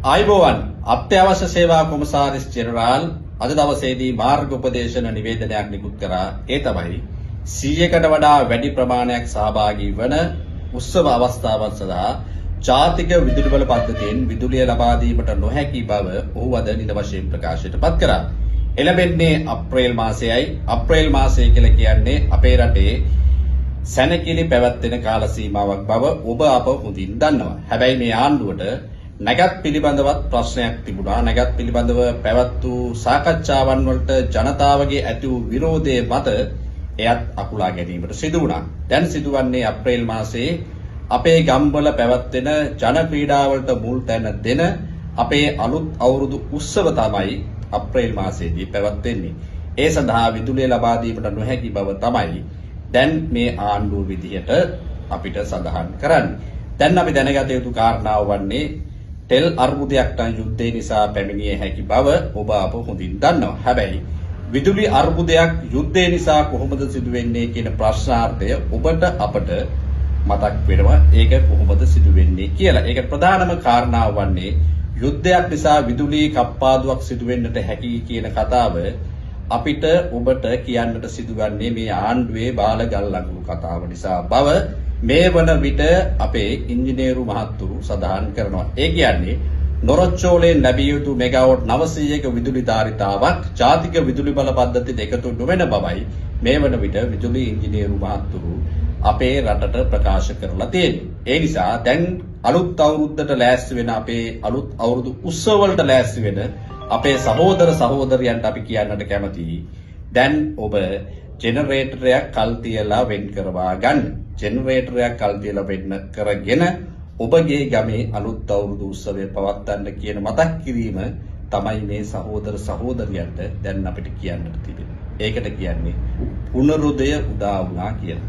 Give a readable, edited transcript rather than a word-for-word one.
ආයුබෝවන් අත්‍යවශ්‍ය සේවා කොමසාරිස් ජෙනරාල් අද දවසේදී මාර්ග උපදේශන නිවේදනයක් නිකුත් කරා. ඒ තමයි 100කට වඩා වැඩි ප්‍රමාණයක් සහභාගී වන උත්සව අවස්ථාවන් සඳහා ජාතික විදුලි බල පද්ධතියෙන් විදුලිය ලබා දීමට නොහැකි බව ඔහු අද නිල වශයෙන් ප්‍රකාශයට පත් කරා. එළඹෙන්නේ අප්‍රේල් මාසයයි. අප්‍රේල් මාසය කියලා කියන්නේ අපේ රටේ සැනකිලි පැවැත්වෙන කාල සීමාවක් බව ඔබ අප හොඳින් දන්නවා. හැබැයි මේ ආණ්ඩුවට නැගත් පිළිබඳවත් ප්‍රශ්නයක් තිබුණා. නැගත් පිළිබඳව පැවැත් වූ සාකච්ඡාවන් වලට ජනතාවගේ ඇති වූ විරෝධය මත එයත් අකුලා ගැනීමට සිදු වුණා. දැන් සිදුවන්නේ අප්‍රේල් මාසයේ අපේ ගම්වල පැවැත්වෙන ජන ක්‍රීඩාවලට මුල් තැන දෙන අපේ අලුත් අවුරුදු උත්සව තමයි අප්‍රේල් මාසයේදී පැවැත්වෙන්නේ. ඒ සඳහා විදුලිය ලබා දීමට නොහැකි බව තමයි දැන් මේ ආණ්ඩුව විදිහට අපිට සඳහන් කරන්නේ. දැන් අපි දැනගත යුතු කාරණාව වන්නේ තෙල් අර්බුදයක් නම් යුද්ධය නිසා පැමිණිය හැකි බව ඔබ අප හොඳින් දන්නවා. හැබැයි විදුලි අර්බුදයක් යුද්ධය නිසා කොහොමද සිදුවෙන්නේ කියන ප්‍රශ්නාර්ථය ඔබට අපට මතක් වෙනවා. ඒක කොහොමද සිදුවෙන්නේ කියලා. ඒක ප්‍රධානම කාරණාව වන්නේ යුද්ධයක් නිසා විදුලි කප්පාදුවක් සිදුවෙන්නට හැකි කියන කතාව අපිට ඔබට කියන්නට සිදුවන්නේ මේ ආණ්ඩුවේ බාලගල් ලඟුරු කතාව නිසා බව මේ වන විට අපේ ඉංජිනේරු මහත්තුරු සඳහන් කරනවා. ඒ කියන්නේ නොරොච්චෝලේ ලැබිය යුතු මෙගාවොට් 900ක විදුලි ධාරිතාවක් ජාතික විදුලි බල පද්ධතියට එකතු නොවන බවයි මේ වන විට විදුලි ඉංජිනේරු මහත්තුරු අපේ රටට ප්‍රකාශ කරලා තියෙන්නේ. ඒ නිසා දැන් අලුත් අවුරුද්දට ලෑස්ති වෙන අපේ අලුත් අවුරුදු උත්සව වලට ලෑස්ති වෙන අපේ සහෝදර සහෝදරියන්ට අපි කියන්නට කැමතියි. දැන් ඔබ ජෙනරේටරයක් කල් තියලා වෙන් කරවා ගන්න. ජෙනරේටරයක් කල් තියලා වෙන් කරගෙන ඔබගේ ගමේ අලුත් අවුරුදු උත්සවය පවත්වන්න කියන මතක් කිරීම තමයි මේ සහෝදර සහෝදරියන්ට දැන් අපිට කියන්නට තිබෙන්නේ. ඒකට කියන්නේ පුනරුදය උදා වුණා කියලා.